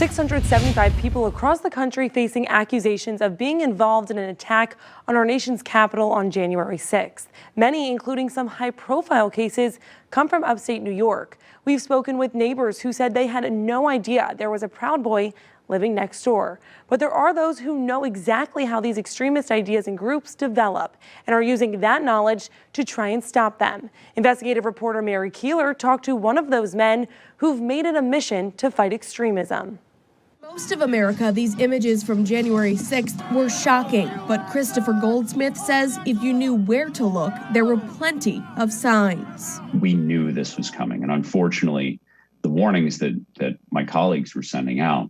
675 people across the country facing accusations of being involved in an attack on our nation's capital on January 6th. Many, including some high-profile cases, come from upstate New York. We've spoken with neighbors who said they had no idea there was a Proud Boy living next door. But there are those who know exactly how these extremist ideas and groups develop and are using that knowledge to try and stop them. Investigative reporter Mary Keeler talked to one of those men who've made it a mission to fight extremism. Most of America, these images from January 6th were shocking, but Kristofer Goldsmith says if you knew where to look, there were plenty of signs. We knew this was coming, and unfortunately, the warnings that my colleagues were sending out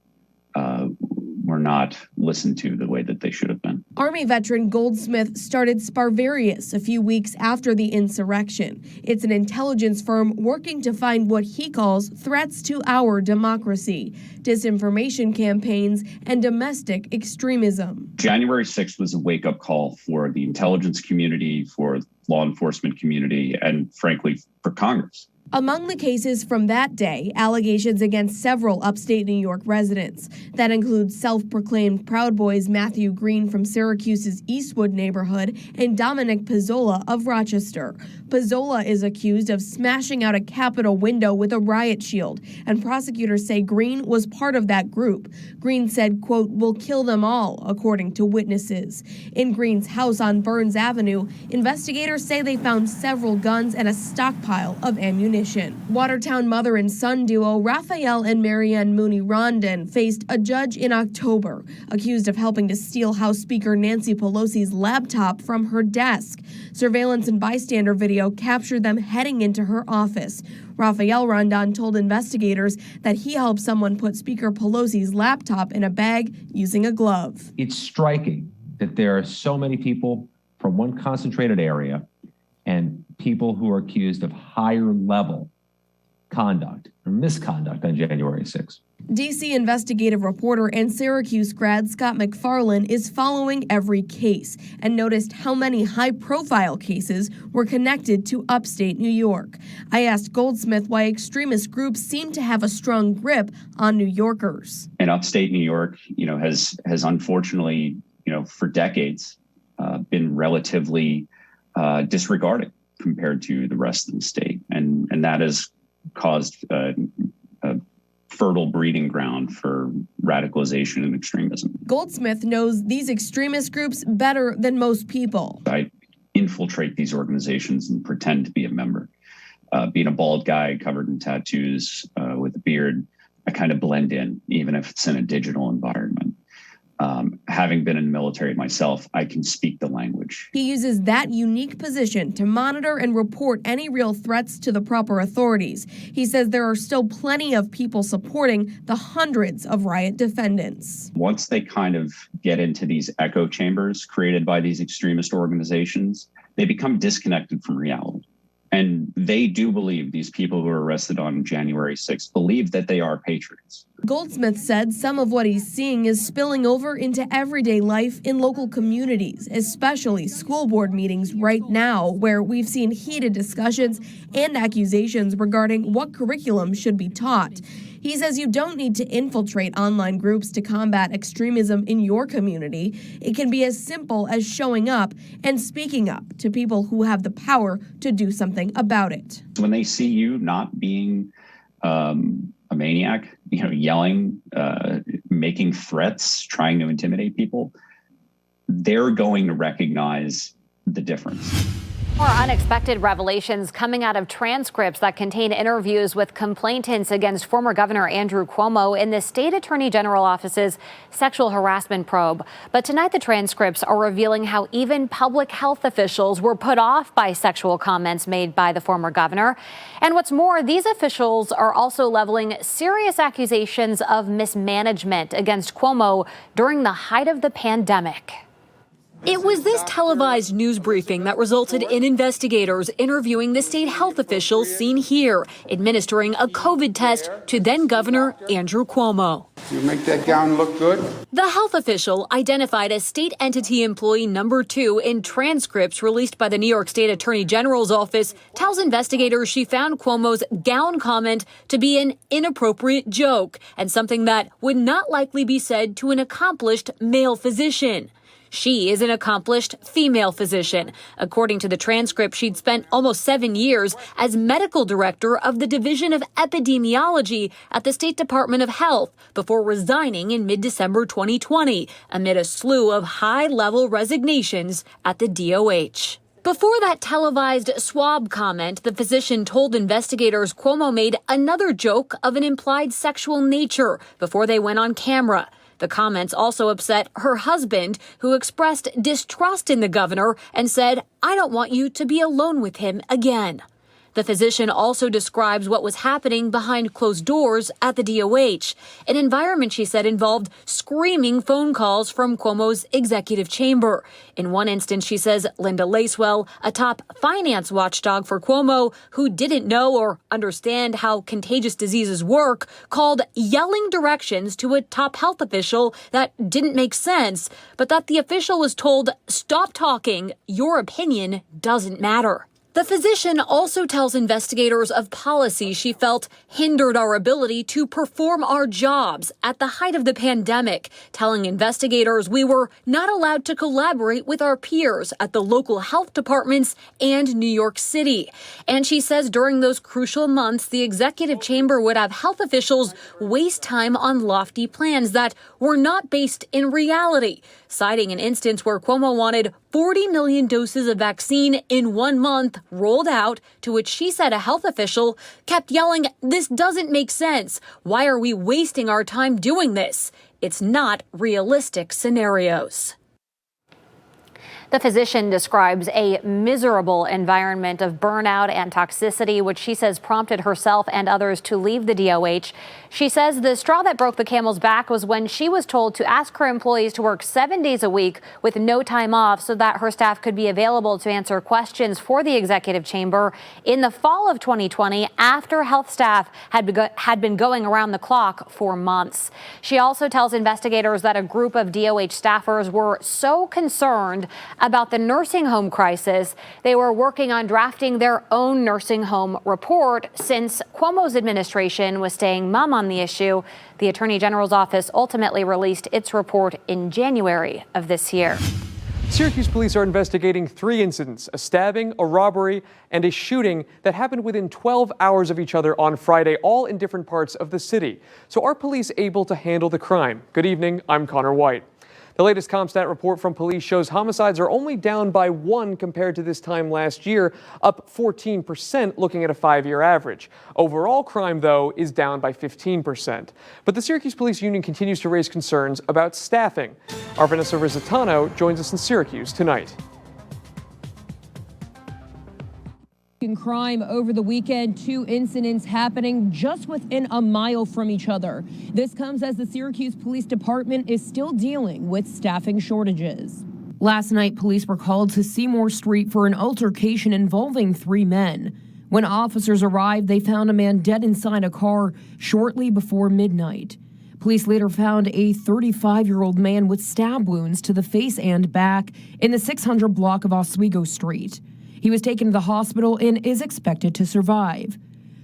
were not listened to the way that they should have been. Army veteran Goldsmith started Sparvarius a few weeks after the insurrection. It's an intelligence firm working to find what he calls threats to our democracy, disinformation campaigns, and domestic extremism. January 6th was a wake-up call for the intelligence community, for law enforcement community, and frankly, for Congress. Among the cases from that day, allegations against several upstate New York residents. That includes self-proclaimed Proud Boys Matthew Green from Syracuse's Eastwood neighborhood and Dominic Pizzola of Rochester. Pizzola is accused of smashing out a Capitol window with a riot shield, and prosecutors say Green was part of that group. Green said, quote, "We'll kill them all," according to witnesses. In Green's house on Burns Avenue, investigators say they found several guns and a stockpile of ammunition. Watertown mother and son duo Raphael and Marianne Mooney-Rondon faced a judge in October, accused of helping to steal House Speaker Nancy Pelosi's laptop from her desk. Surveillance and bystander video captured them heading into her office. Raphael Rondon told investigators that he helped someone put Speaker Pelosi's laptop in a bag using a glove. It's striking that there are so many people from one concentrated area and people who are accused of higher level conduct or misconduct on January 6th. D.C. investigative reporter and Syracuse grad Scott McFarlane is following every case and noticed how many high-profile cases were connected to upstate New York. I asked Goldsmith why extremist groups seem to have a strong grip on New Yorkers. And upstate New York, has unfortunately, for decades, been relatively disregarded compared to the rest of the state. And that has caused a fertile breeding ground for radicalization and extremism. Goldsmith knows these extremist groups better than most people. I infiltrate these organizations and pretend to be a member. Being a bald guy covered in tattoos with a beard, I kind of blend in, even if it's in a digital environment. Having been in the military myself, I can speak the language. He uses that unique position to monitor and report any real threats to the proper authorities. He says there are still plenty of people supporting the hundreds of riot defendants. Once they kind of get into these echo chambers created by these extremist organizations, they become disconnected from reality. And they do believe, these people who were arrested on January 6th, believe that they are patriots. Goldsmith said some of what he's seeing is spilling over into everyday life in local communities, especially school board meetings right now, where we've seen heated discussions and accusations regarding what curriculum should be taught. He says you don't need to infiltrate online groups to combat extremism in your community. It can be as simple as showing up and speaking up to people who have the power to do something about it. When they see you not being a maniac, yelling, making threats, trying to intimidate people, they're going to recognize the difference. More unexpected revelations coming out of transcripts that contain interviews with complainants against former Governor Andrew Cuomo in the State Attorney General Office's sexual harassment probe. But tonight, the transcripts are revealing how even public health officials were put off by sexual comments made by the former governor. And what's more, these officials are also leveling serious accusations of mismanagement against Cuomo during the height of the pandemic. It was this televised news briefing that resulted in investigators interviewing the state health officials seen here, administering a COVID test to then Governor Andrew Cuomo. You make that gown look good? The health official, identified as state entity employee number 2 in transcripts released by the New York State Attorney General's office, tells investigators she found Cuomo's gown comment to be an inappropriate joke and something that would not likely be said to an accomplished male physician. She is an accomplished female physician. According to the transcript, she'd spent almost 7 years as medical director of the Division of Epidemiology at the State Department of Health before resigning in mid-December 2020 amid a slew of high-level resignations at the DOH. Before that televised swab comment, the physician told investigators Cuomo made another joke of an implied sexual nature before they went on camera. The comments also upset her husband, who expressed distrust in the governor and said, "I don't want you to be alone with him again." The physician also describes what was happening behind closed doors at the DOH, an environment she said involved screaming phone calls from Cuomo's executive chamber. In one instance, she says Linda Lacewell, a top finance watchdog for Cuomo, who didn't know or understand how contagious diseases work, called yelling directions to a top health official that didn't make sense, but that the official was told, "Stop talking, your opinion doesn't matter." The physician also tells investigators of policies she felt hindered our ability to perform our jobs at the height of the pandemic, telling investigators we were not allowed to collaborate with our peers at the local health departments and New York City. And she says during those crucial months, the executive chamber would have health officials waste time on lofty plans that were not based in reality, citing an instance where Cuomo wanted 40 million doses of vaccine in 1 month rolled out, to which she said a health official kept yelling, "This doesn't make sense. Why are we wasting our time doing this? It's not realistic scenarios." The physician describes a miserable environment of burnout and toxicity, which she says prompted herself and others to leave the DOH. She says the straw that broke the camel's back was when she was told to ask her employees to work 7 days a week with no time off so that her staff could be available to answer questions for the executive chamber in the fall of 2020 after health staff had been going around the clock for months. She also tells investigators that a group of DOH staffers were so concerned about the nursing home crisis, they were working on drafting their own nursing home report since Cuomo's administration was staying mum on the issue. The Attorney General's office ultimately released its report in January of this year. Syracuse police are investigating 3 incidents, a stabbing, a robbery, and a shooting that happened within 12 hours of each other on Friday, all in different parts of the city. So are police able to handle the crime? Good evening, I'm Connor White. The latest CompStat report from police shows homicides are only down by 1 compared to this time last year, up 14% looking at a 5-year average. Overall crime, though, is down by 15%. But the Syracuse Police Union continues to raise concerns about staffing. Our Vanessa Rizzitano joins us in Syracuse tonight. Crime over the weekend, 2 incidents happening just within a mile from each other. This comes as the Syracuse Police Department is still dealing with staffing shortages. Last night, police were called to Seymour Street for an altercation involving 3 men. When officers arrived, they found a man dead inside a car shortly before midnight. Police later found a 35-year-old man with stab wounds to the face and back in the 600 block of Oswego Street. He was taken to the hospital and is expected to survive.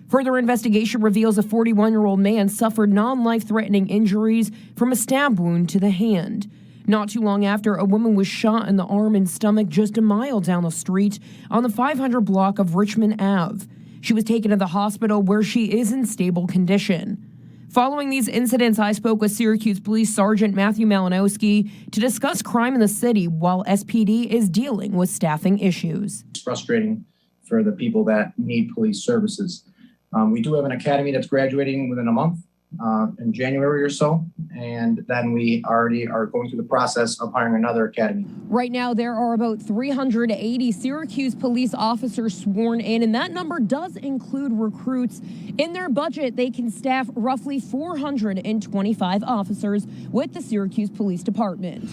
Further investigation reveals a 41-year-old man suffered non-life-threatening injuries from a stab wound to the hand. Not too long after, a woman was shot in the arm and stomach just a mile down the street on the 500 block of Richmond Ave. She was taken to the hospital where she is in stable condition. Following these incidents, I spoke with Syracuse Police Sergeant Matthew Malinowski to discuss crime in the city while SPD is dealing with staffing issues. It's frustrating for the people that need police services. We do have an academy that's graduating within a month, in January or so, and then we already are going through the process of hiring another academy. Right now, there are about 380 Syracuse police officers sworn in, and that number does include recruits. In their budget, they can staff roughly 425 officers with the Syracuse Police Department.